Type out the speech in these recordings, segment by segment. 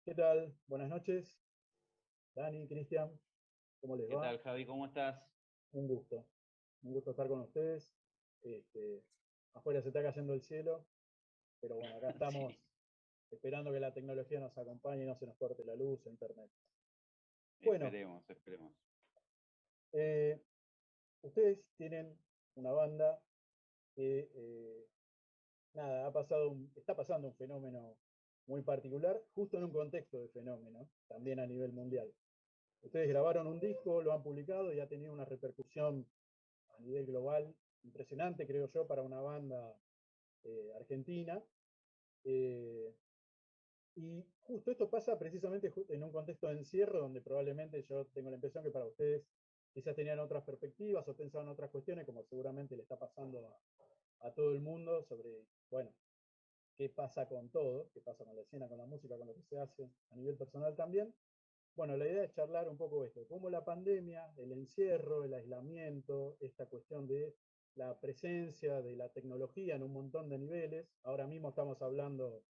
¿Qué tal? Buenas noches, Dani, Cristian, ¿cómo les ¿Qué va? tal, Javi? ¿Cómo estás? Un gusto, un gusto estar con ustedes. Este, Afuera se está cayendo el cielo, pero bueno, acá estamos Sí, esperando que la tecnología nos acompañe y no se nos corte la luz o internet. Bueno, esperemos, esperemos. eh, ustedes tienen una banda que, nada, está pasando un fenómeno muy particular, justo en un contexto de fenómeno, también a nivel mundial. Ustedes grabaron un disco, lo han publicado y ha tenido una repercusión a nivel global impresionante, creo yo, para una banda argentina. Eh, y justo esto pasa precisamente en un contexto de encierro donde probablemente yo tengo la impresión que para ustedes quizás tenían otras perspectivas o pensaban otras cuestiones, como seguramente le está pasando a todo el mundo sobre, bueno, qué pasa con todo, qué pasa con la escena, con la música, con lo que se hace a nivel personal también. Bueno, la idea es charlar un poco esto, cómo la pandemia, el encierro, el aislamiento, esta cuestión de la presencia de la tecnología en un montón de niveles. Ahora mismo estamos hablando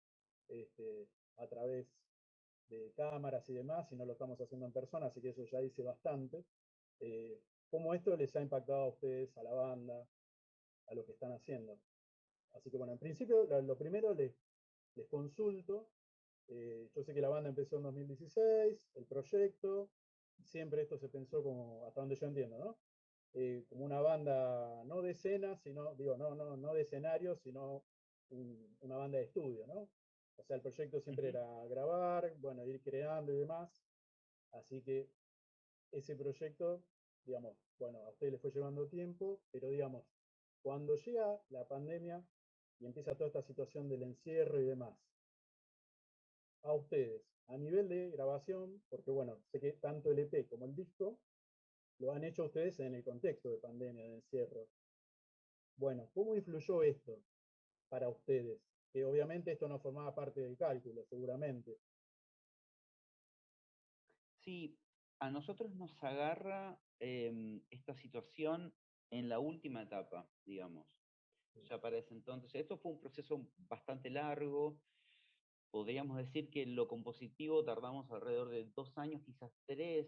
este, a través de cámaras y demás, y no lo estamos haciendo en persona, así que eso ya dice bastante. Eh, ¿Cómo esto les ha impactado a ustedes, a la banda, a lo que están haciendo? Así que bueno, en principio lo primero les consulto. Yo sé que la banda empezó en 2016, el proyecto, siempre esto se pensó como, hasta donde yo entiendo, ¿no? Como una banda no de escena, sino, digo, no de escenario, sino una banda de estudio, ¿no? O sea, el proyecto siempre Ujú. era grabar, bueno, ir creando y demás. Así que ese proyecto, digamos, bueno, a ustedes les fue llevando tiempo, pero digamos, cuando llega la pandemia y empieza toda esta situación del encierro y demás, a ustedes, a nivel de grabación, porque bueno, sé que tanto el EP como el disco lo han hecho ustedes en el contexto de pandemia, de encierro. Bueno, ¿cómo influyó esto para ustedes? Que obviamente esto no formaba parte del cálculo, seguramente. Sí, a nosotros nos agarra esta situación en la última etapa, digamos. Ya para ese entonces, esto fue un proceso bastante largo. Podríamos decir que lo compositivo tardamos alrededor de 2 años, quizás 3,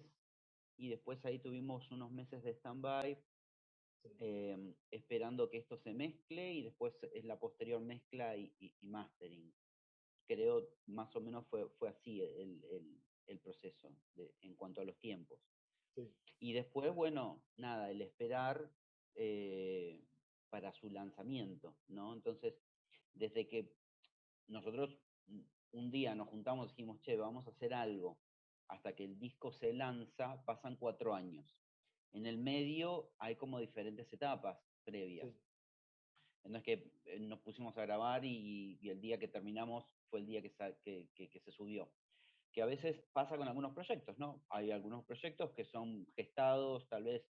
y después ahí tuvimos unos meses de stand-by, Sí, esperando que esto se mezcle, y después es la posterior mezcla y mastering. Creo más o menos fue así el proceso en cuanto a los tiempos. sí, Y después, bueno, nada, el esperar eh, para su lanzamiento, ¿no? Entonces, desde que nosotros un día nos juntamos y dijimos, che, vamos a hacer algo, hasta que el disco se lanza, pasan 4 años. En el medio hay como diferentes etapas previas. sí, No es que nos pusimos a grabar y el día que terminamos fue el día que se subió. Que a veces pasa con algunos proyectos, ¿no? Hay algunos proyectos que son gestados tal vez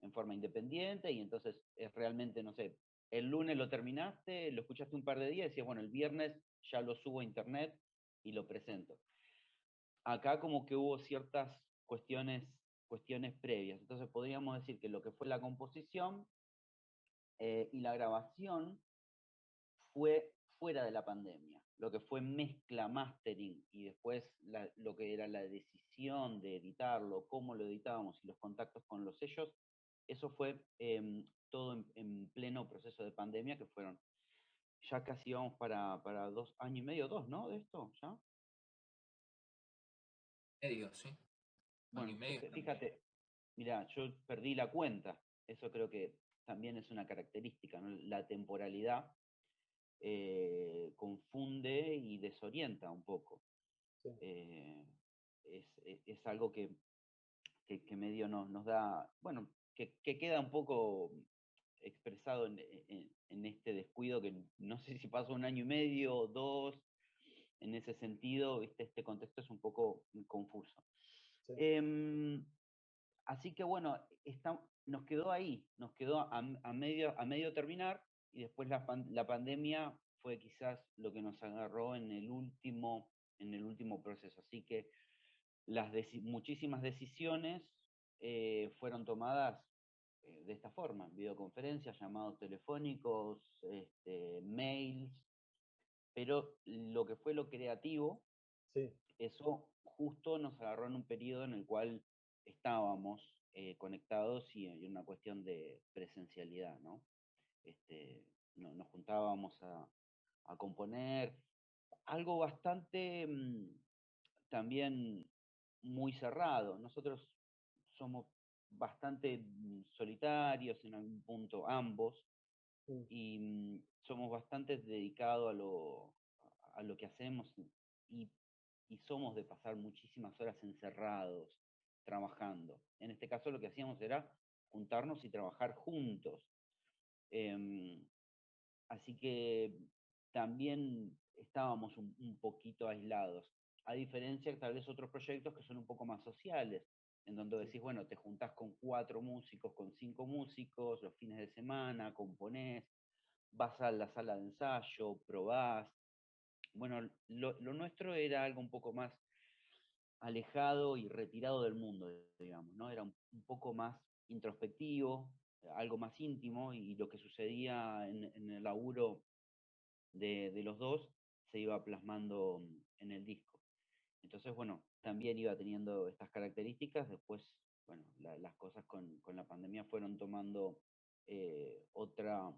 en forma independiente y entonces es realmente, no sé, el lunes lo terminaste, lo escuchaste un par de días y decías, bueno, el viernes ya lo subo a internet y lo presento. Acá como que hubo ciertas cuestiones previas, entonces podríamos decir que lo que fue la composición y la grabación fue fuera de la pandemia. Lo que fue mezcla, mastering y después lo que era la decisión de editarlo, cómo lo editábamos y los contactos con los sellos, eso fue todo en pleno proceso de pandemia, que fueron ya casi vamos para 2 años y medio, ¿no? De esto, ¿ya? Medio, sí. Año Bueno, y medio estamos. fíjate, mira, yo perdí la cuenta. Eso creo que también es una característica, ¿no? La temporalidad confunde y desorienta un poco. sí, Eh, es algo que medio nos da, bueno, que queda un poco expresado en este descuido que no sé si pasó 1 año y medio o 2, en ese sentido, ¿viste? Este contexto es un poco confuso. sí, Em, Así que bueno, nos quedó ahí, nos quedó a medio terminar y después la pandemia fue quizás lo que nos agarró en el último proceso. Así que muchísimas decisiones fueron tomadas de esta forma: videoconferencias, llamados telefónicos, mails, pero lo que fue lo creativo sí, eso justo nos agarró en un periodo en el cual estábamos conectados y en una cuestión de presencialidad, ¿no? Nos juntábamos a componer, algo bastante también muy cerrado. Nosotros somos bastante solitarios en algún punto, ambos, Sí, y somos bastante dedicados a lo que hacemos y, y somos de pasar muchísimas horas encerrados, trabajando. En este caso lo que hacíamos era juntarnos y trabajar juntos. Em, Así que también estábamos un poquito aislados, a diferencia de tal vez otros proyectos que son un poco más sociales, en donde sí, decís, bueno, te juntás con 4 músicos, con 5 músicos, los fines de semana, componés, vas a la sala de ensayo, probás. Bueno, lo nuestro era algo un poco más alejado y retirado del mundo, digamos, ¿no? Era un poco más introspectivo, algo más íntimo, y lo que sucedía en el laburo de los dos se iba plasmando en el disco. Entonces, bueno, también iba teniendo estas características. Después, bueno, las cosas con la pandemia fueron tomando otra,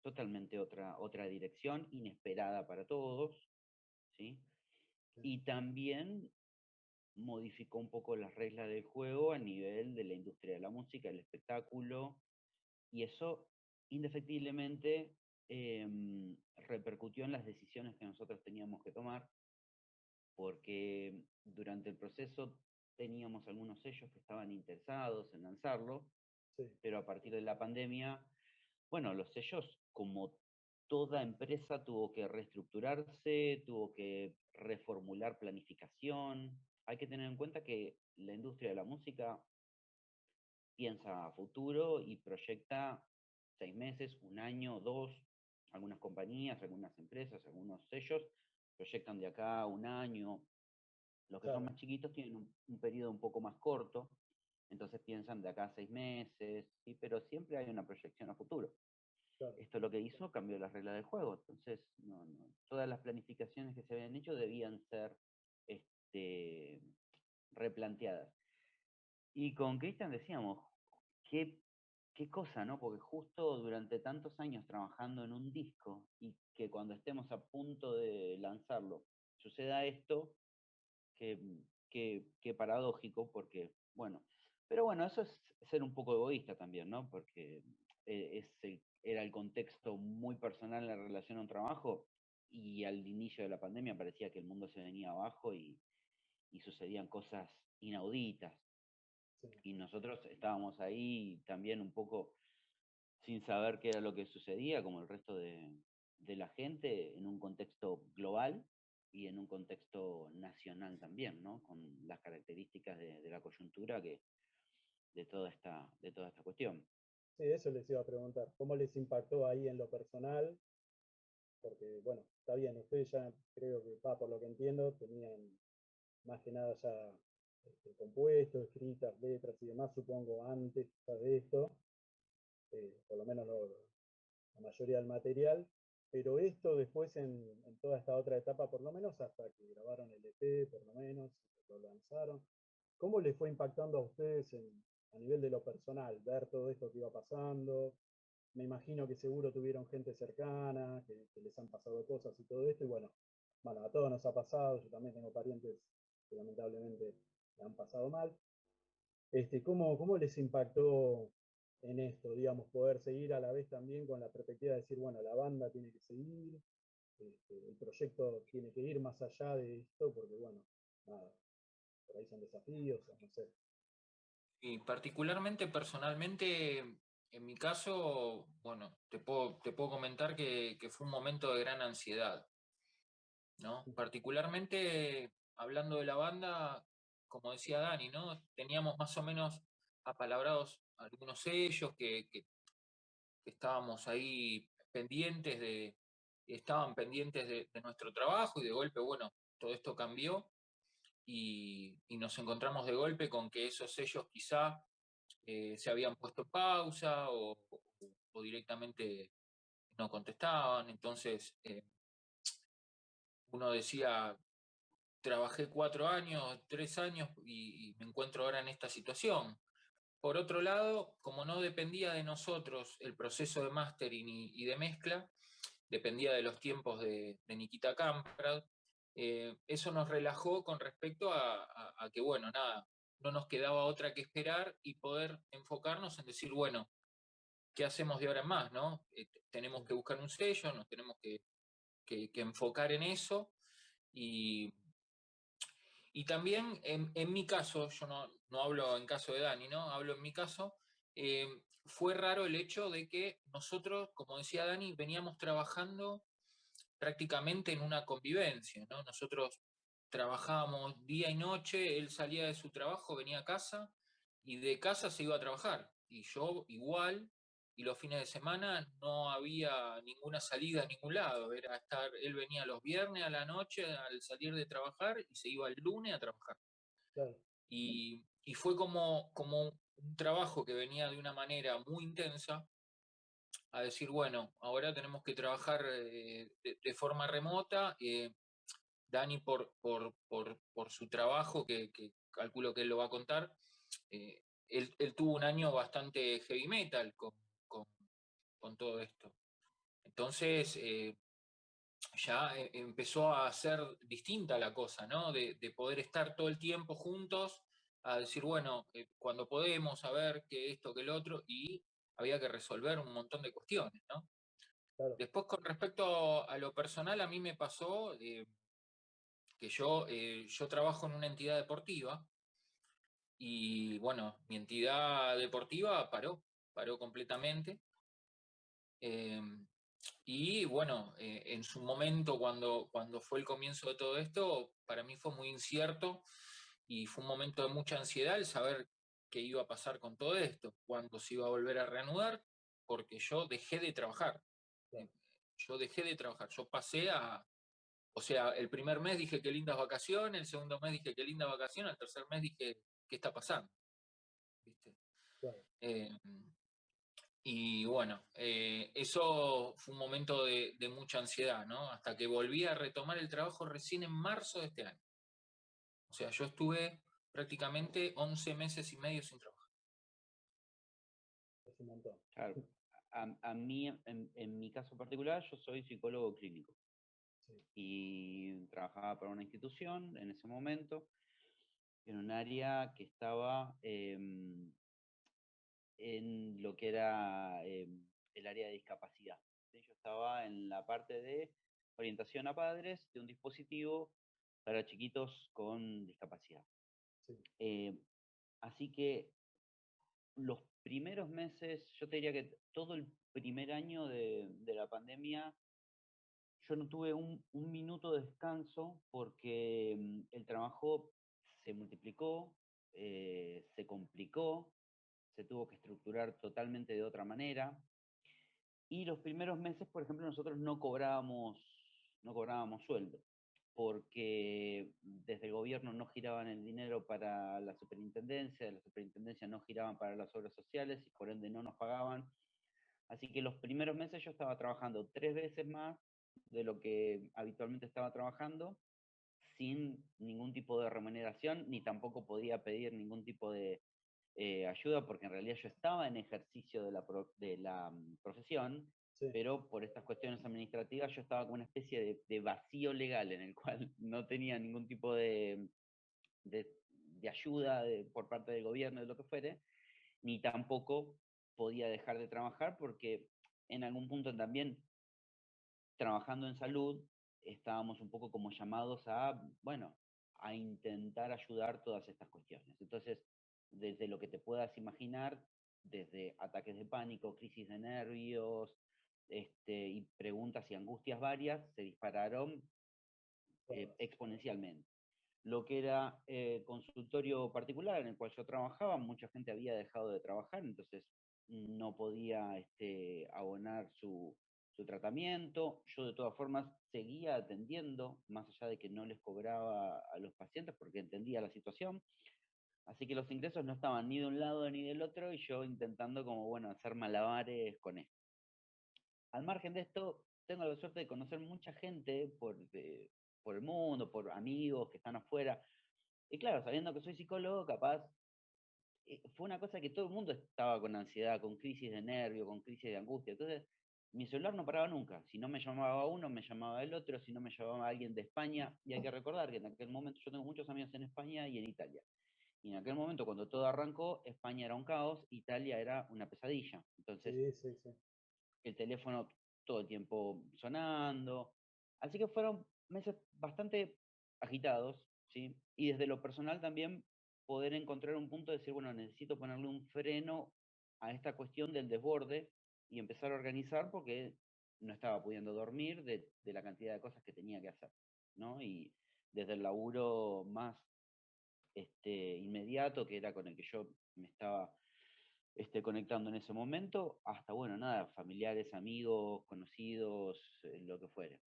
totalmente otra dirección, inesperada para todos, ¿sí? sí, Y también modificó un poco las reglas del juego a nivel de la industria de la música, el espectáculo, y eso indefectiblemente repercutió en las decisiones que nosotros teníamos que tomar, porque durante el proceso teníamos algunos sellos que estaban interesados en lanzarlo, sí, pero a partir de la pandemia, bueno, los sellos, como toda empresa, tuvo que reestructurarse, tuvo que reformular planificación. Hay que tener en cuenta que la industria de la música piensa a futuro y proyecta 6 meses, un año, dos. Algunas compañías, algunas empresas, algunos sellos proyectan de acá a un año. Los que son claro, más chiquitos tienen un periodo un poco más corto, entonces piensan de acá a 6 meses, ¿sí? Pero siempre hay una proyección a futuro. claro, Esto lo que hizo cambió las reglas del juego, entonces todas las planificaciones que se habían hecho debían ser este, replanteadas. Y con Cristian decíamos, qué, qué cosa, ¿no? Porque justo durante tantos años trabajando en un disco y que cuando estemos a punto de lanzarlo suceda esto, qué, qué paradójico, porque, bueno, pero bueno, eso es ser un poco egoísta también, ¿no? Porque era el contexto muy personal en la relación a un trabajo y al inicio de la pandemia parecía que el mundo se venía abajo y sucedían cosas inauditas. sí, Y nosotros estábamos ahí también un poco sin saber qué era lo que sucedía, como el resto de la gente, en un contexto global y en un contexto nacional también, ¿no? Con las características de la coyuntura de toda esta cuestión. sí, eso les iba a preguntar, ¿cómo les impactó ahí en lo personal? Porque, bueno, está bien, ustedes ya creo que, por lo que entiendo, tenían más que nada ya compuestos, escritas, letras y demás, supongo, antes ya de esto, por lo menos la mayoría del material, pero esto después en toda esta otra etapa, por lo menos hasta que grabaron el EP, por lo menos, lo lanzaron, ¿cómo les fue impactando a ustedes a nivel de lo personal, ver todo esto que iba pasando? Me imagino que seguro tuvieron gente cercana, que les han pasado cosas y todo esto, y bueno, a todos nos ha pasado, yo también tengo parientes que lamentablemente le han pasado mal. ¿Cómo les impactó en esto, digamos, poder seguir a la vez también con la perspectiva de decir, bueno, la banda tiene que seguir, el proyecto tiene que ir más allá de esto, porque bueno, nada, por ahí son desafíos, o no sé. Y particularmente, personalmente, en mi caso, bueno, te puedo comentar que fue un momento de gran ansiedad, ¿no? Particularmente, hablando de la banda, como decía Dani, ¿no? Teníamos más o menos apalabrados algunos sellos que estábamos ahí pendientes estaban pendientes de nuestro trabajo y de golpe, bueno, todo esto cambió y nos encontramos de golpe con que esos sellos quizá se habían puesto pausa o directamente no contestaban. Entonces uno decía, trabajé 4 años, 3 años y me encuentro ahora en esta situación. Por otro lado, como no dependía de nosotros el proceso de mastering y de mezcla, dependía de los tiempos de Nikita Kamprad, eso nos relajó con respecto a que, bueno, nada, no nos quedaba otra que esperar y poder enfocarnos en decir, bueno, ¿qué hacemos de ahora en más, no? Tenemos que buscar un sello, nos tenemos que enfocar en eso y también en mi caso, yo no hablo en caso de Dani, ¿no? Hablo en mi caso, eh, fue raro el hecho de que nosotros, como decía Dani, veníamos trabajando prácticamente en una convivencia, ¿no? Nosotros trabajábamos día y noche, él salía de su trabajo, venía a casa y de casa se iba a trabajar. Y yo igual, y los fines de semana no había ninguna salida a ningún lado. Era estar, él venía los viernes a la noche al salir de trabajar y se iba el lunes a trabajar. Claro. Y fue como un trabajo que venía de una manera muy intensa a decir, bueno, ahora tenemos que trabajar de forma remota. Dani, por su trabajo, que calculo que él lo va a contar, él tuvo un año bastante heavy metal con todo esto. Entonces, ya empezó a ser distinta la cosa, ¿no? De poder estar todo el tiempo juntos, a decir, bueno, cuando podemos, a ver qué esto, qué el otro, y había que resolver un montón de cuestiones, ¿no? Claro. Después, con respecto a lo personal, a mí me pasó que yo trabajo en una entidad deportiva y, bueno, mi entidad deportiva paró completamente. Eh, y bueno, en su momento, cuando fue el comienzo de todo esto, para mí fue muy incierto y fue un momento de mucha ansiedad el saber qué iba a pasar con todo esto, cuándo se iba a volver a reanudar, porque yo dejé de trabajar. Claro. Yo dejé de trabajar, yo pasé o sea, el primer mes dije qué lindas vacaciones, el segundo mes dije qué linda vacación, el tercer mes dije qué está pasando, ¿viste? Claro. Eh, y bueno, eso fue un momento de mucha ansiedad, ¿no? Hasta que volví a retomar el trabajo recién en marzo de este año. O sea, yo estuve prácticamente 11 meses y medio sin trabajar. Es un montón. Claro. A mí, en mi caso particular, yo soy psicólogo clínico Sí. y trabajaba para una institución en ese momento, en un área que estaba en lo que era el área de discapacidad. ¿Sí? Yo estaba en la parte de orientación a padres de un dispositivo para chiquitos con discapacidad. Sí. Así que los primeros meses, yo te diría que todo el primer año de la pandemia, yo no tuve un minuto de descanso porque el trabajo se multiplicó, se complicó, se tuvo que estructurar totalmente de otra manera. Y los primeros meses, por ejemplo, nosotros no cobrábamos sueldo, porque desde el gobierno no giraban el dinero para la superintendencia no giraban para las obras sociales y por ende no nos pagaban. Así que los primeros meses yo estaba trabajando 3 veces más de lo que habitualmente estaba trabajando, sin ningún tipo de remuneración, ni tampoco podía pedir ningún tipo de ayuda, porque en realidad yo estaba en ejercicio de la profesión, Sí. pero por estas cuestiones administrativas yo estaba con una especie de vacío legal en el cual no tenía ningún tipo de, de ayuda por parte del gobierno, de lo que fuere, ni tampoco podía dejar de trabajar porque en algún punto también trabajando en salud estábamos un poco como llamados a, bueno, a intentar ayudar todas estas cuestiones. Entonces, desde lo que te puedas imaginar, desde ataques de pánico, crisis de nervios, y preguntas y angustias varias, se dispararon exponencialmente. Lo que era consultorio particular en el cual yo trabajaba, mucha gente había dejado de trabajar, entonces no podía abonar su tratamiento. Yo de todas formas seguía atendiendo, más allá de que no les cobraba a los pacientes porque entendía la situación. Así que los ingresos no estaban ni de un lado ni del otro y yo intentando como, bueno, hacer malabares con esto. Al margen de esto, tengo la suerte de conocer mucha gente por el mundo, por amigos que están afuera. Y claro, sabiendo que soy psicólogo, capaz fue una cosa que todo el mundo estaba con ansiedad, con crisis de nervio, con crisis de angustia. Entonces, mi celular no paraba nunca. Si no me llamaba uno, me llamaba el otro, si no me llamaba alguien de España. Y hay que recordar que en aquel momento yo tengo muchos amigos en España y en Italia. Y en aquel momento, cuando todo arrancó, España era un caos, Italia era una pesadilla. Entonces, Sí, sí, sí. el teléfono todo el tiempo sonando. Así que fueron meses bastante agitados, ¿sí? Y desde lo personal también poder encontrar un punto de decir, bueno, necesito ponerle un freno a esta cuestión del desborde y empezar a organizar porque no estaba pudiendo dormir de la cantidad de cosas que tenía que hacer, ¿no? Y desde el laburo más inmediato, que era con el que yo me estaba conectando en ese momento, hasta, bueno, nada, familiares, amigos, conocidos, lo que fuere.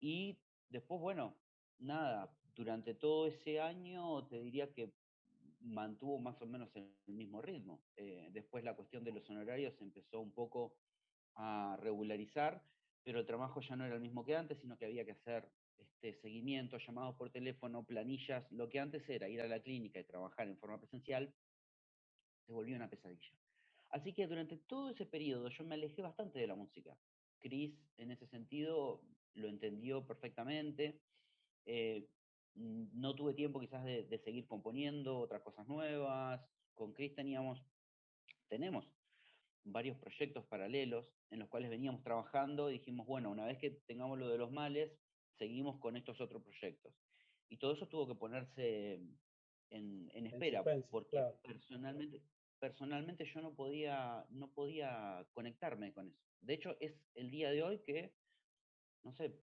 Y después, bueno, nada, durante todo ese año te diría que mantuvo más o menos el mismo ritmo. Después la cuestión de los honorarios se empezó un poco a regularizar, pero el trabajo ya no era el mismo que antes, sino que había que hacer seguimientos, llamados por teléfono, planillas. Lo que antes era ir a la clínica y trabajar en forma presencial, se volvió una pesadilla. Así que durante todo ese periodo yo me alejé bastante de la música. Chris, en ese sentido, lo entendió perfectamente. Eh, no tuve tiempo quizás de seguir componiendo otras cosas nuevas. Con Chris tenemos varios proyectos paralelos en los cuales veníamos trabajando y dijimos, bueno, una vez que tengamos lo de los males, seguimos con estos otros proyectos. Y todo eso tuvo que ponerse en En espera, suspenso, porque claro. personalmente yo no podía conectarme con eso. De hecho, es el día de hoy que, no sé,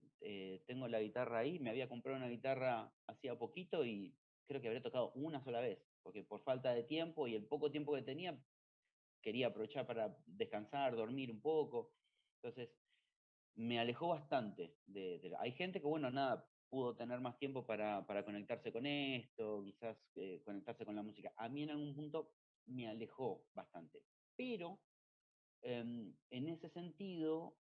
tengo la guitarra ahí, me había comprado una guitarra hacía poquito y creo que habría tocado una sola vez, porque por falta de tiempo y el poco tiempo que tenía, quería aprovechar para descansar, dormir un poco. Entonces, me alejó bastante. Hay gente que, bueno, nada, pudo tener más tiempo para conectarse con esto, quizás conectarse con la música. A mí en algún punto me alejó bastante. Pero en ese sentido,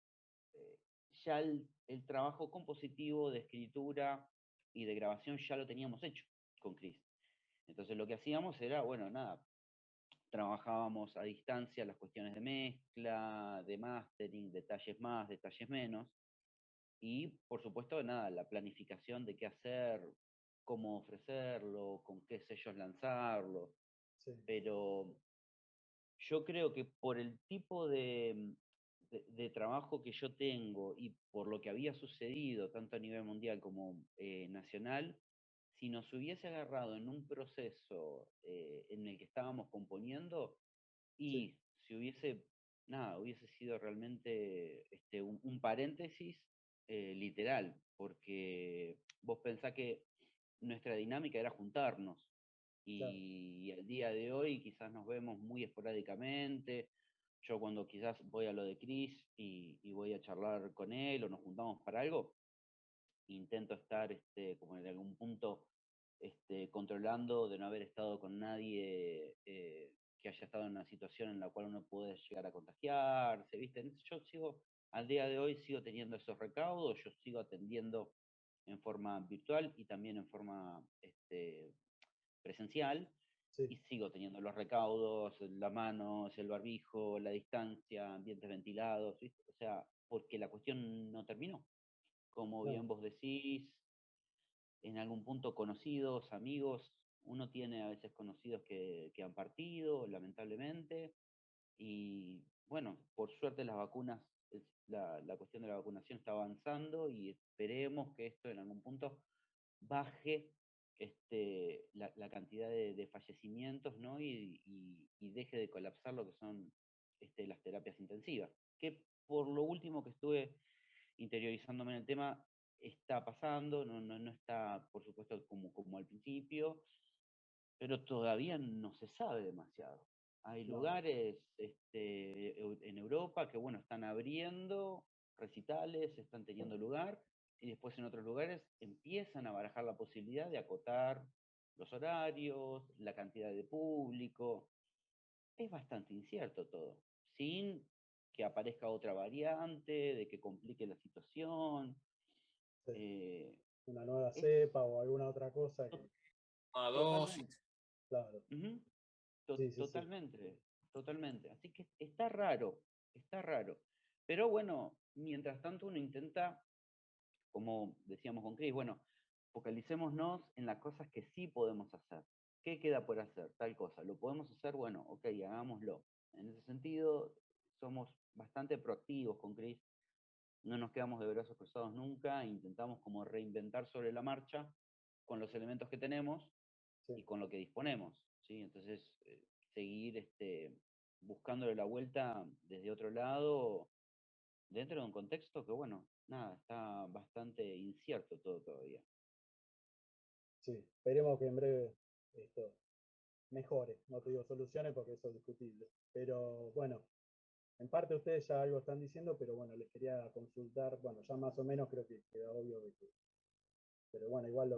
eh, ya el trabajo compositivo de escritura y de grabación ya lo teníamos hecho con Chris. Entonces lo que hacíamos era, bueno, nada, trabajábamos a distancia las cuestiones de mezcla, de mastering, detalles más, detalles menos, y por supuesto, nada, la planificación de qué hacer, cómo ofrecerlo, con qué sellos lanzarlo, Sí, pero yo creo que por el tipo de trabajo que yo tengo y por lo que había sucedido, tanto a nivel mundial como nacional, si nos hubiese agarrado en un proceso en el que estábamos componiendo, sí, y si hubiese sido realmente un paréntesis literal, porque vos pensás que nuestra dinámica era juntarnos, claro. y el día de hoy quizás nos vemos muy esporádicamente. Yo cuando quizás voy a lo de Chris y voy a charlar con él o nos juntamos para algo, intento estar como en algún punto controlando de no haber estado con nadie que haya estado en una situación en la cual uno puede llegar a contagiarse, ¿viste? Yo sigo, al día de hoy sigo teniendo esos recaudos, yo sigo atendiendo en forma virtual y también en forma presencial, Sí, y sigo teniendo los recaudos, las manos, el barbijo, la distancia, ambientes ventilados, ¿viste? O sea, porque la cuestión no terminó. Como no, bien vos decís, en algún punto conocidos, amigos, uno tiene a veces conocidos que han partido, lamentablemente, y bueno, por suerte las vacunas, la cuestión de la vacunación está avanzando y esperemos que esto en algún punto baje la cantidad de fallecimientos, ¿no? Y deje de colapsar lo que son las terapias intensivas, que por lo último que estuve interiorizándome en el tema, está pasando, no está, por supuesto, como al principio, pero todavía no se sabe demasiado. Hay no, lugares en Europa que, bueno, están abriendo recitales, están teniendo lugar, y después en otros lugares empiezan a barajar la posibilidad de acotar los horarios, la cantidad de público. Es bastante incierto todo, sin que aparezca otra variante, de que complique la situación. sí. una nueva Es cepa o alguna otra cosa que, A dosis. totalmente. claro, Ujú. sí, sí, sí, Totalmente, totalmente. Así que está raro, está raro. Pero bueno, mientras tanto uno intenta, como decíamos con Chris, bueno, focalicémonos en las cosas que sí podemos hacer. ¿Qué queda por hacer? Tal cosa. ¿Lo podemos hacer? Bueno, ok, hagámoslo. En ese sentido, somos bastante proactivos con Chris. No nos quedamos de brazos cruzados nunca, intentamos como reinventar sobre la marcha con los elementos que tenemos sí, y con lo que disponemos, ¿sí? Entonces, seguir buscándole la vuelta desde otro lado, dentro de un contexto que, bueno, nada, está bastante incierto todo todavía. sí. Esperemos que en breve esto mejore, no te digo soluciones porque eso es discutible. Pero bueno, en parte ustedes ya algo están diciendo, pero bueno, les quería consultar, bueno, ya más o menos creo que queda obvio de que, pero bueno, igual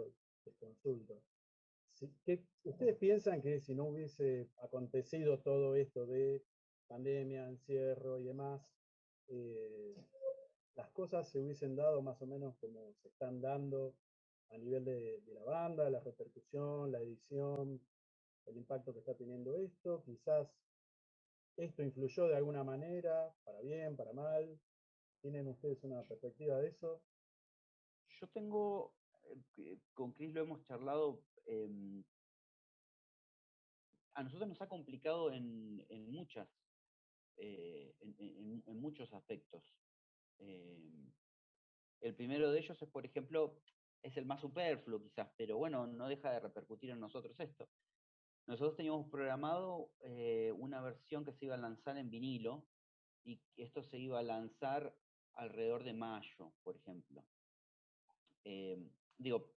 les consulto. ¿Ustedes piensan que si no hubiese acontecido todo esto de pandemia, encierro y demás, eh, las cosas se hubiesen dado más o menos como se están dando a nivel de la banda, la repercusión, la edición, el impacto que está teniendo esto? Quizás esto influyó de alguna manera, para bien, para mal. ¿Tienen ustedes una perspectiva de eso? Yo tengo, con Chris lo hemos charlado, a nosotros nos ha complicado en muchas, en muchos aspectos. Eh, el primero de ellos es, por ejemplo, es el más superfluo quizás, pero bueno, no deja de repercutir en nosotros esto. Nosotros teníamos programado una versión que se iba a lanzar en vinilo y esto se iba a lanzar alrededor de mayo, por ejemplo. Eh, digo,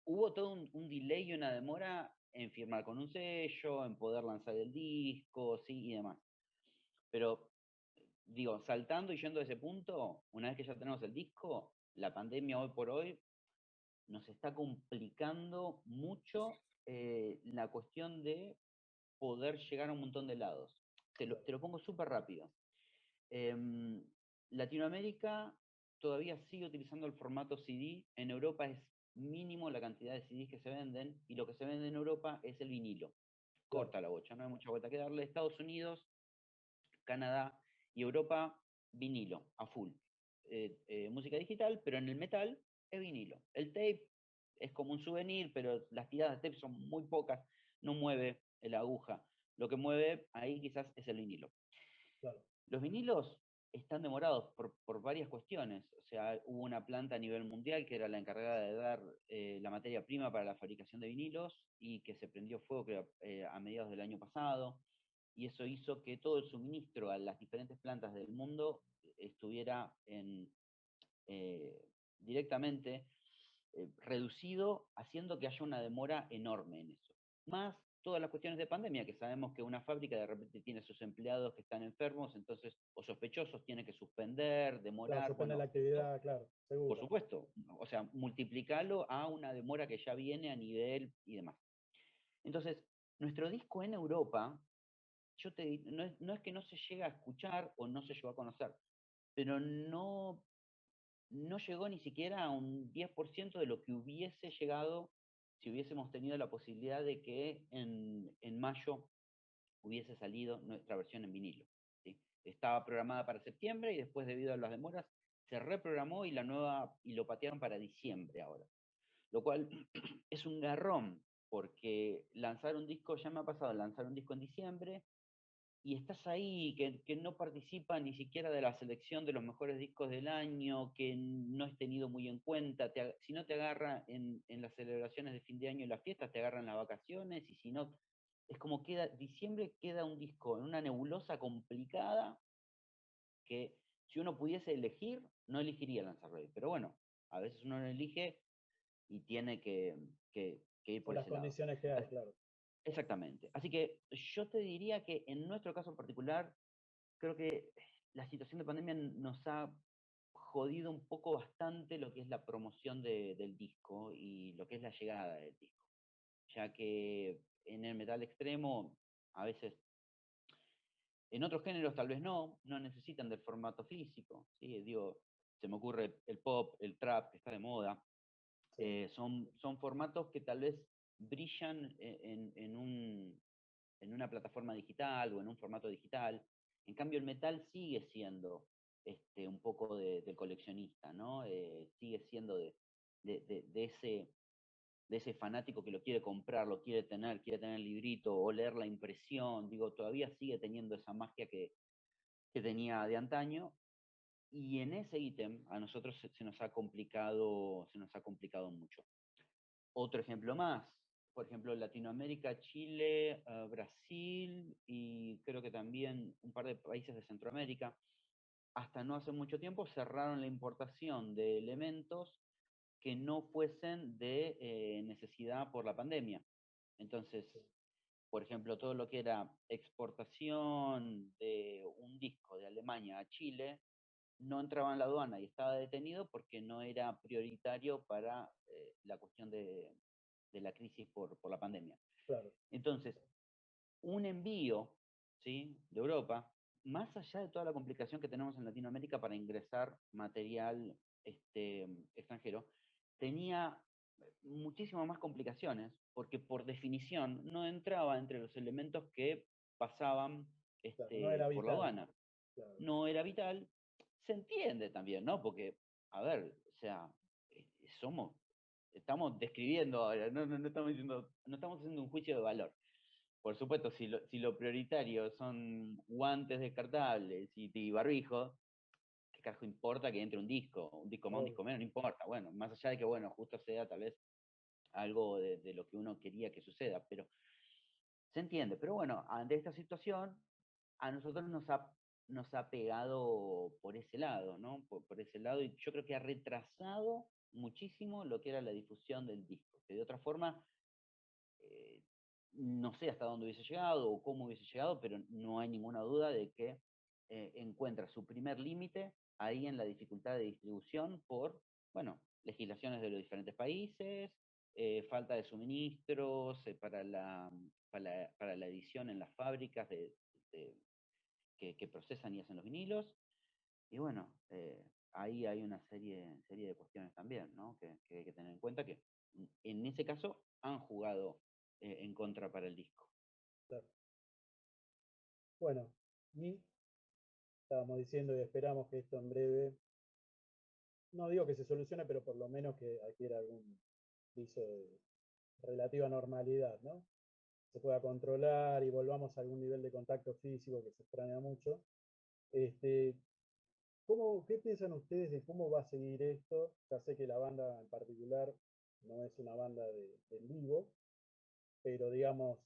hubo todo un delay y una demora en firmar con un sello, en poder lanzar el disco, sí, y demás. Pero, digo, saltando y yendo a ese punto, una vez que ya tenemos el disco, la pandemia hoy por hoy nos está complicando mucho la cuestión de poder llegar a un montón de lados. Claro, Te lo pongo súper rápido. Em, Latinoamérica todavía sigue utilizando el formato CD. En Europa es mínimo la cantidad de CDs que se venden y lo que se vende en Europa es el vinilo. claro, Corta la bocha, no hay mucha vuelta que darle. Estados Unidos, Canadá y Europa, vinilo, a full. Música digital, pero en el metal es vinilo. El tape es como un souvenir, pero las tiradas de tape son muy pocas, no mueve la aguja. Lo que mueve ahí quizás es el vinilo. claro, Los vinilos están demorados por varias cuestiones. O sea, hubo una planta a nivel mundial que era la encargada de dar la materia prima para la fabricación de vinilos y que se prendió fuego creo, a mediados del año pasado. Y eso hizo que todo el suministro a las diferentes plantas del mundo estuviera eh, directamente reducido, haciendo que haya una demora enorme en eso. Más todas las cuestiones de pandemia, que sabemos que una fábrica de repente tiene sus empleados que están enfermos, entonces, o sospechosos, tiene que suspender, claro, demorar, suspende la bueno, esto, actividad, claro, por seguro. supuesto, o sea, multiplicarlo a una demora que ya viene a nivel y demás. Entonces, nuestro disco en Europa, no es que no se llega a escuchar o no se llegó a conocer, pero no llegó ni siquiera a un 10% de lo que hubiese llegado si hubiésemos tenido la posibilidad de que en mayo hubiese salido nuestra versión en vinilo. ¿Sí? Estaba programada para septiembre y después, debido a las demoras, se reprogramó y lo patearon para diciembre ahora. Lo cual es un garrón, porque lanzar un disco, ya me ha pasado lanzar un disco en diciembre, y estás ahí, que no participa ni siquiera de la selección de los mejores discos del año, que no es tenido muy en cuenta, si no te agarra en las celebraciones de fin de año y las fiestas, te agarran las vacaciones, y si no, es como diciembre queda un disco en una nebulosa complicada que si uno pudiese elegir, no elegiría lanzarlo ahí. Pero bueno, a veces uno no elige y tiene que ir Son por las ese lado. condiciones que hay, claro. Exactamente. Así que yo te diría que en nuestro caso en particular, creo que la situación de pandemia nos ha jodido un poco bastante lo que es la promoción del disco y lo que es la llegada del disco. Ya que en el metal extremo, a veces, en otros géneros tal vez no necesitan del formato físico. ¿Sí? Digo, se me ocurre el pop, el trap, que está de moda, Son formatos que tal vez brillan en una plataforma digital o en un formato digital. En cambio, el metal sigue siendo un poco del coleccionista, ¿no? Sigue siendo de ese fanático que lo quiere comprar, lo quiere tener el librito o leer la impresión. Digo, todavía sigue teniendo esa magia que tenía de antaño. Y en ese ítem a nosotros se nos ha complicado mucho. Otro ejemplo más, por ejemplo, Latinoamérica, Chile, Brasil y creo que también un par de países de Centroamérica, hasta no hace mucho tiempo cerraron la importación de elementos que no fuesen de necesidad por la pandemia. Entonces, por ejemplo, todo lo que era exportación de un disco de Alemania a Chile no entraba en la aduana y estaba detenido porque no era prioritario para la cuestión de la crisis por la pandemia. Claro. Entonces, un envío, ¿sí?, de Europa, más allá de toda la complicación que tenemos en Latinoamérica para ingresar material extranjero, tenía muchísimas más complicaciones, porque por definición no entraba entre los elementos que pasaban Claro, no era por la vital. aduana. Claro. No era vital. Se entiende también, ¿no? Porque, a ver, o sea, estamos describiendo ahora, no estamos diciendo, no estamos haciendo un juicio de valor. Por supuesto, si lo prioritario son guantes descartables y barbijo, ¿qué carajo importa que entre un disco más, un disco menos? No importa. Bueno, más allá de que, bueno, justo sea tal vez algo de lo que uno quería que suceda, pero se entiende. Pero bueno, ante esta situación, a nosotros nos ha pegado por ese lado, ¿no? Por ese lado, y yo creo que ha retrasado muchísimo lo que era la difusión del disco, que de otra forma, no sé hasta dónde hubiese llegado o cómo hubiese llegado, pero no hay ninguna duda de que encuentra su primer límite ahí en la dificultad de distribución por, bueno, legislaciones de los diferentes países, falta de suministros para la edición en las fábricas que procesan y hacen los vinilos. Y bueno, ahí hay una serie de cuestiones también, ¿no? Que hay que tener en cuenta que en ese caso han jugado en contra para el disco. Claro. Bueno, y estábamos diciendo y esperamos que esto en breve, no digo que se solucione, pero por lo menos que adquiera algún viso de relativa normalidad, ¿no? Se pueda controlar y volvamos a algún nivel de contacto físico que se extraña mucho. ¿Qué piensan ustedes de cómo va a seguir esto? Ya sé que la banda en particular no es una banda de en vivo, pero digamos,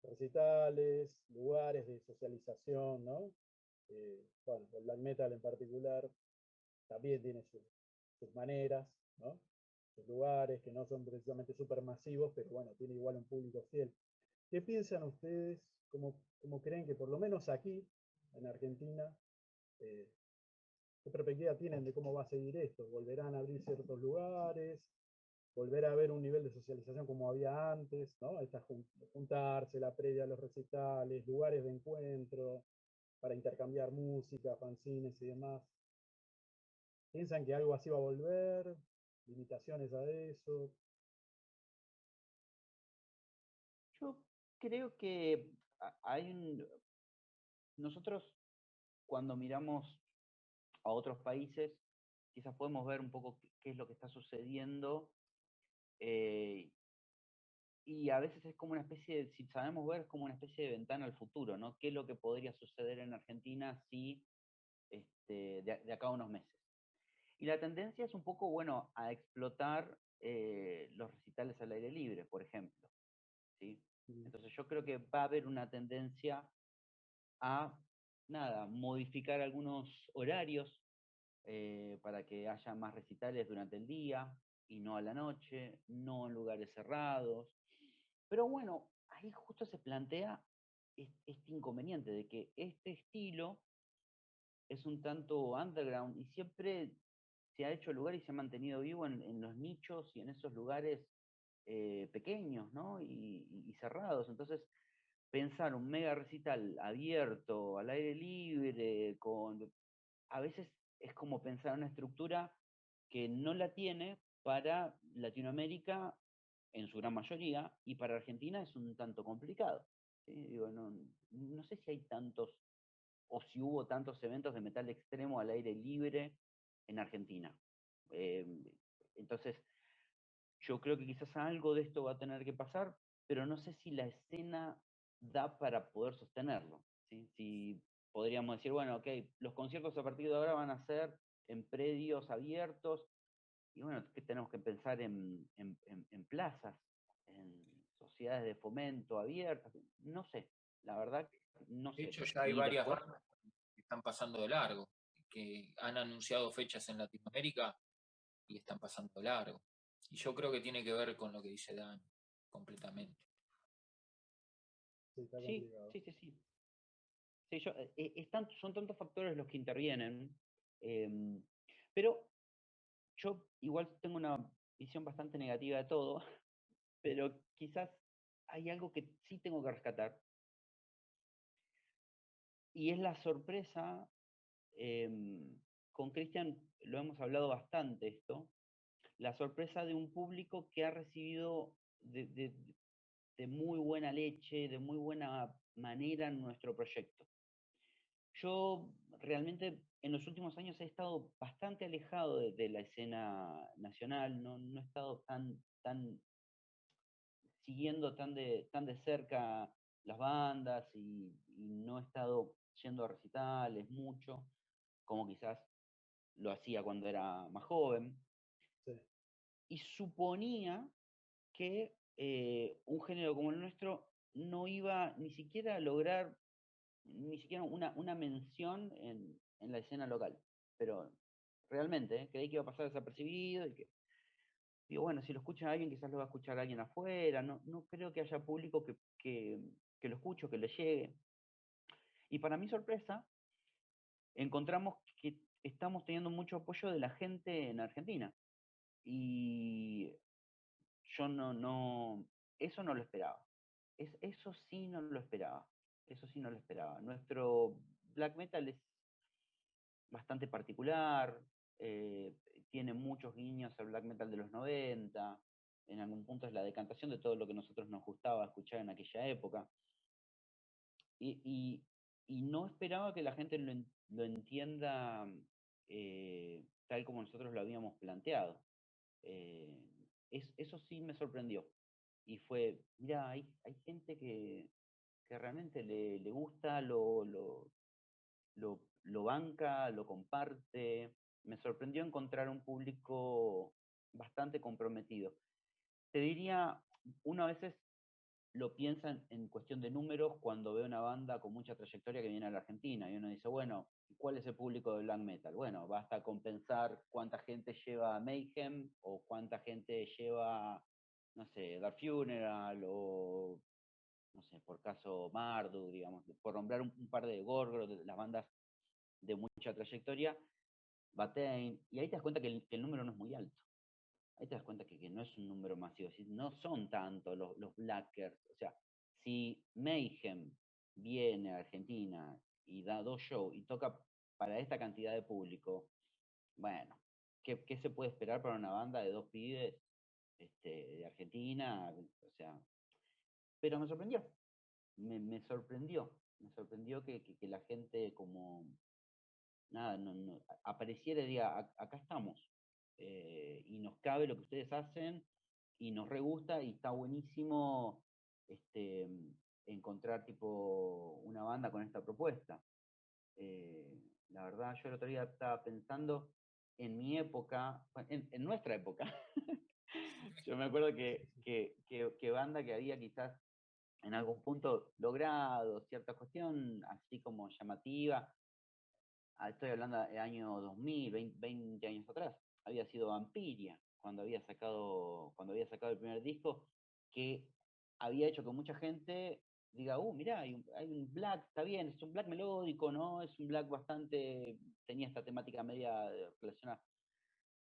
recitales, lugares de socialización, ¿no? Bueno, el black metal en particular también tiene sus maneras, ¿no? Sus lugares que no son precisamente súper masivos, pero bueno, tiene igual un público fiel. ¿Qué piensan ustedes? ¿Cómo creen que por lo menos aquí, en Argentina, eh, qué perspectiva tienen de cómo va a seguir esto? ¿Volverán a abrir ciertos lugares? ¿Volver a ver un nivel de socialización como había antes? ¿No? Juntarse, la previa a los recitales, lugares de encuentro para intercambiar música, fanzines y demás. ¿Piensan que algo así va a volver? ¿Limitaciones a eso? Yo creo que hay nosotros cuando miramos a otros países, quizás podemos ver un poco qué es lo que está sucediendo, y a veces es como una especie si sabemos ver, es como una especie de ventana al futuro, ¿no? ¿Qué es lo que podría suceder en Argentina si de acá a unos meses? Y la tendencia es un poco, bueno, a explotar los recitales al aire libre, por ejemplo, ¿sí? Entonces yo creo que va a haber una tendencia a, nada, modificar algunos horarios para que haya más recitales durante el día y no a la noche, no en lugares cerrados. Pero bueno, ahí justo se plantea este inconveniente de que este estilo es un tanto underground y siempre se ha hecho lugar y se ha mantenido vivo en los nichos y en esos lugares pequeños, ¿no? Y cerrados. Entonces, pensar un mega recital abierto, al aire libre, a veces es como pensar una estructura que no la tiene para Latinoamérica en su gran mayoría, y para Argentina es un tanto complicado. ¿Sí? Digo, no sé si hay tantos, o si hubo tantos eventos de metal extremo al aire libre en Argentina. Entonces, yo creo que quizás algo de esto va a tener que pasar, pero no sé si la escena da para poder sostenerlo. ¿Sí? Si podríamos decir, bueno, ok, los conciertos a partir de ahora van a ser en predios abiertos, y bueno, que tenemos que pensar en plazas, en sociedades de fomento abiertas, no sé, la verdad, no De sé. hecho, ya hay Y varias después, bandas que están pasando de largo, que han anunciado fechas en Latinoamérica y están pasando de largo. Y yo creo que tiene que ver con lo que dice Dan, completamente. Sí, está sí, complicado. sí, sí, sí. Sí, son tantos factores los que intervienen, em, pero yo igual tengo una visión bastante negativa de todo, pero quizás hay algo que sí tengo que rescatar, y es la sorpresa. Con Cristian lo hemos hablado bastante esto, la sorpresa de un público que ha recibido de muy buena leche, de muy buena manera nuestro proyecto. Yo realmente en los últimos años he estado bastante alejado de la escena nacional, no he estado tan siguiendo tan de cerca las bandas, y no he estado yendo a recitales mucho, como quizás lo hacía cuando era más joven. Sí. Y suponía que un género como el nuestro no iba ni siquiera a lograr ni siquiera una mención en la escena local. Pero realmente, creí que iba a pasar desapercibido, y que, digo, bueno, si lo escucha alguien, quizás lo va a escuchar alguien afuera. No creo que haya público que lo escuche o que le llegue. Y para mi sorpresa, encontramos que estamos teniendo mucho apoyo de la gente en Argentina. Y yo eso no lo esperaba. Eso sí no lo esperaba. Eso sí no lo esperaba. Nuestro black metal es bastante particular, eh, tiene muchos guiños al black metal de los 90, en algún punto es la decantación de todo lo que a nosotros nos gustaba escuchar en aquella época. Y, y- y no esperaba que la gente lo entienda tal como nosotros lo habíamos planteado. Eh, Eso sí me sorprendió. Y fue, mira, hay gente que realmente le gusta, lo banca, lo comparte. Me sorprendió encontrar un público bastante comprometido. Te diría, uno a veces lo piensa en cuestión de números cuando ve una banda con mucha trayectoria que viene a la Argentina, y uno dice, bueno, ¿cuál es el público de black metal? Bueno, basta con pensar cuánta gente lleva Mayhem, o cuánta gente lleva, no sé, Dark Funeral, o no sé, por caso Marduk, digamos, por nombrar un par de Gorgoroth, de las bandas de mucha trayectoria, Batain, y ahí te das cuenta que el número no es muy alto. Ahí te das cuenta que no es un número masivo, no son tanto los Blackers. O sea, si Mayhem viene a Argentina y da 2 shows y toca para esta cantidad de público, bueno, ¿qué se puede esperar para una banda de 2 pibes de Argentina? O sea, pero me sorprendió que la gente como nada, apareciera y diga, acá estamos, y nos cabe lo que ustedes hacen, y nos re gusta, y está buenísimo encontrar tipo una banda con esta propuesta. La verdad, yo el otro día estaba pensando en mi época, en nuestra época. Yo me acuerdo que banda que había quizás en algún punto logrado cierta cuestión así como llamativa. Estoy hablando de año 2000, 20 años atrás, había sido Vampiria, cuando había sacado el primer disco, que había hecho que mucha gente diga, mirá, hay un black, está bien, es un black melódico, ¿no? Es un black bastante, tenía esta temática media relacionada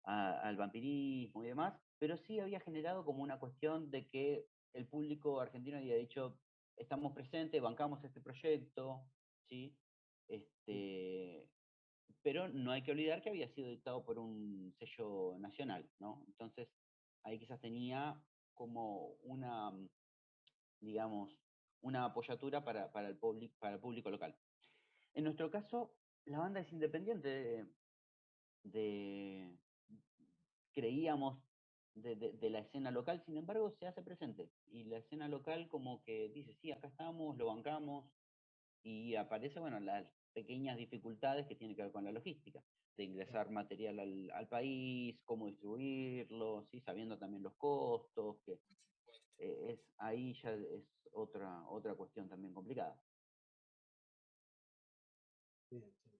al vampirismo y demás, pero sí había generado como una cuestión de que el público argentino había dicho, estamos presentes, bancamos este proyecto, ¿sí? Este, pero no hay que olvidar que había sido dictado por un sello nacional, ¿no? Entonces, ahí quizás tenía como una, digamos, una apoyatura para el público local. En nuestro caso, la banda es independiente de- creíamos, de la escena local, sin embargo, se hace presente. Y la escena local como que dice, sí, acá estamos, lo bancamos, y aparece, bueno, las pequeñas dificultades que tienen que ver con la logística, de ingresar material al país, cómo distribuirlo, ¿sí? Sabiendo también los costos, que ahí ya es otra cuestión también complicada. Bien, sí.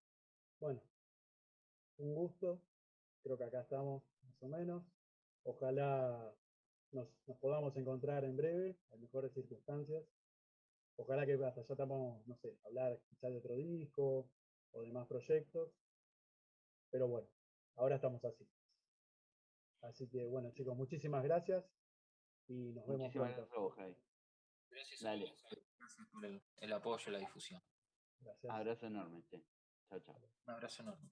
Bueno, un gusto. Creo que acá estamos más o menos. Ojalá nos podamos encontrar en breve, en mejores circunstancias. Ojalá que hasta ya estamos, no sé, hablar quizás de otro disco o de más proyectos. Pero bueno, ahora estamos así. Así que bueno, chicos, muchísimas gracias y nos vemos Muchísimas pronto. gracias a vos, Javi. Gracias a Dale, vos, gracias por el apoyo, la difusión. Gracias. abrazo enorme, che. Chao, chao. Un abrazo enorme.